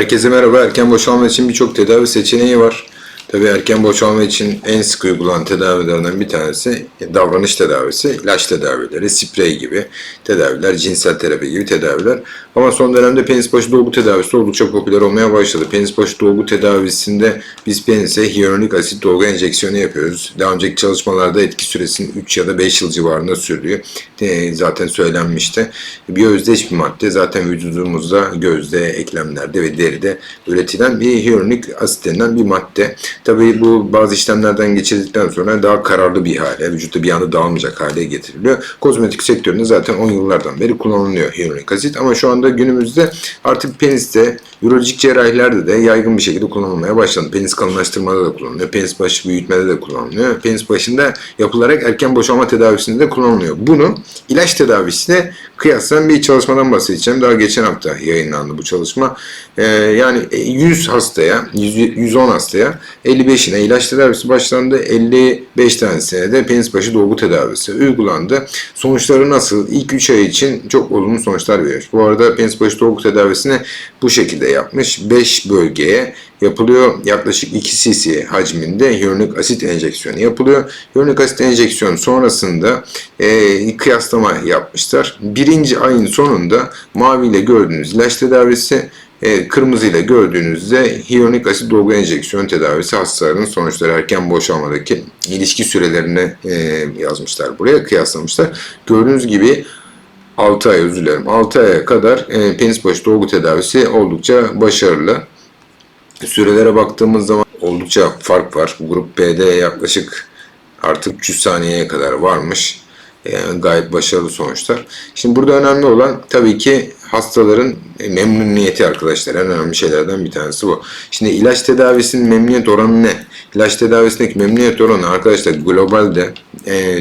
Herkese merhaba. Erken boşalma için birçok tedavi seçeneği var. Tabii erken boşalma için en sık uygulanan tedavilerden bir tanesi davranış tedavisi, ilaç tedavileri, sprey gibi tedaviler, cinsel terapi gibi tedaviler. Ama son dönemde penis başı dolgu tedavisi oldukça popüler olmaya başladı. Penis başı dolgu tedavisinde biz penise hyaluronik asit dolgu enjeksiyonu yapıyoruz. Daha önceki çalışmalarda etki süresinin 3 ya da 5 yıl civarında sürdüğü zaten söylenmişti. Bir özdeş bir madde. Zaten vücudumuzda, gözde, eklemlerde ve deride üretilen bir hyaluronik asit denilen bir madde. Tabii bu bazı işlemlerden geçirdikten sonra daha kararlı bir hale, vücutta bir anda dağılmayacak hale getiriliyor. Kozmetik sektöründe zaten 10 yıllardan beri kullanılıyor hyaluronik asit ama şu anda günümüzde artık peniste, ürolojik cerrahilerde de yaygın bir şekilde kullanılmaya başlandı. Penis kalınlaştırmada da kullanılıyor, penis başı büyütmede de kullanılıyor, penis başında yapılarak erken boşalma tedavisinde de kullanılıyor. Bunu ilaç tedavisine kıyaslayan bir çalışmadan bahsedeceğim. Daha geçen hafta yayınlandı bu çalışma. Yani 100 hastaya, 110 hastaya 55'ine ilaç tedavisi başlandı. 55 tanesine de penis başı dolgu tedavisi uygulandı. Sonuçları nasıl? İlk 3 ay için çok olumlu sonuçlar veriyor. Bu arada penis başı dolgu tedavisini bu şekilde yapmış. 5 bölgeye yapılıyor. Yaklaşık 2 cc hacminde hyaluronik asit enjeksiyonu yapılıyor. Hyaluronik asit enjeksiyonu sonrasında kıyaslama yapmışlar. Birinci ayın sonunda mavi ile gördüğünüz ilaç tedavisi, kırmızı ile gördüğünüzde hyaluronik asit dolgu enjeksiyon tedavisi hastaların sonuçları erken boşalmadaki ilişki sürelerini yazmışlar. Buraya kıyaslamışlar. Gördüğünüz gibi 6 ay, özür dilerim, 6 aya kadar penis başı dolgu tedavisi oldukça başarılı. Sürelere baktığımız zaman oldukça fark var. Grup B'de yaklaşık artık 300 saniyeye kadar varmış. Yani gayet başarılı sonuçlar. Şimdi burada önemli olan tabii ki hastaların memnuniyeti arkadaşlar. En önemli şeylerden bir tanesi bu. Şimdi ilaç tedavisinin memnuniyet oranı ne? İlaç tedavisindeki memnuniyet oranı arkadaşlar globalde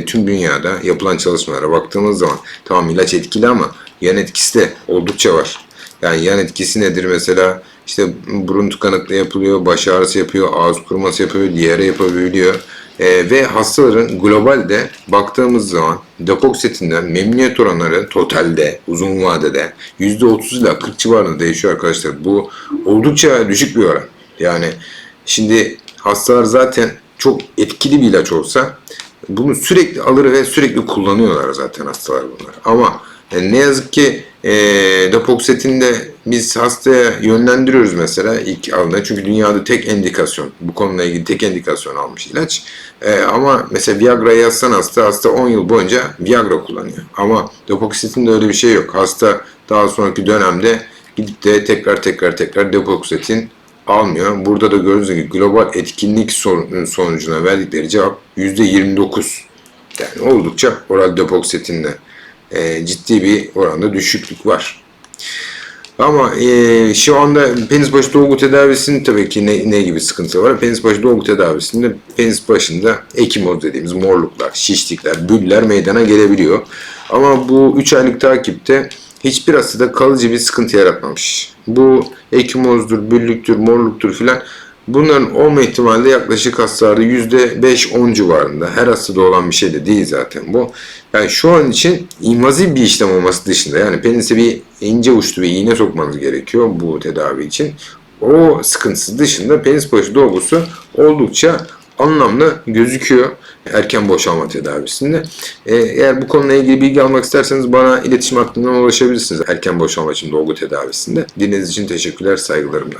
tüm dünyada yapılan çalışmalara baktığımız zaman tamam ilaç etkili ama yan etkisi de oldukça var. Yani yan etkisi nedir mesela? İşte burun tıkanıklığı yapılıyor, baş ağrısı yapıyor, ağız kuruması yapıyor, diyare yapabiliyor. Ve hastaların globalde baktığımız zaman depoksetinden memnuniyet oranları totalde, uzun vadede %30 ile 40 civarında değişiyor arkadaşlar. Bu oldukça düşük bir oran. Yani şimdi hastalar zaten çok etkili bir ilaç olsa bunu sürekli alır ve sürekli kullanıyorlar zaten hastalar bunlar. Ama ne yazık ki Depoxetin'de biz hastaya yönlendiriyoruz mesela ilk alına. Çünkü dünyada tek endikasyon, bu konuyla ilgili tek endikasyon almış ilaç. Ama mesela Viagra yazsan hasta 10 yıl boyunca Viagra kullanıyor. Ama Depoxetin'de öyle bir şey yok. Hasta daha sonraki dönemde gidip de tekrar Depoxetin almıyor. Burada da gördüğünüz gibi global etkinlik sonucuna verdikleri cevap %29. Yani oldukça oral Depoxetin'de ciddi bir oranda düşüklük var. Ama şu anda penis başı dolgu tedavisinin tabii ki ne gibi sıkıntı var? Penis başı dolgu tedavisinde penis başında ekimoz dediğimiz morluklar, şişlikler, büller meydana gelebiliyor. Ama bu 3 aylık takipte hiçbir hastada kalıcı bir sıkıntı yaratmamış. Bu ekimozdur, büllüktür, morluktur filan bunların olma ihtimali de yaklaşık hastalarda %5-10 civarında. Her hastada olan bir şey de değil zaten bu. Yani şu an için invaziv bir işlem olması dışında yani penise bir ince uçlu bir iğne sokmanız gerekiyor bu tedavi için. O sıkıntısı dışında penis başı dolgusu oldukça anlamlı gözüküyor erken boşalma tedavisinde. Eğer bu konuyla ilgili bilgi almak isterseniz bana iletişim hattından ulaşabilirsiniz erken boşalma için dolgu tedavisinde. Dinlediğiniz için teşekkürler, saygılarımla.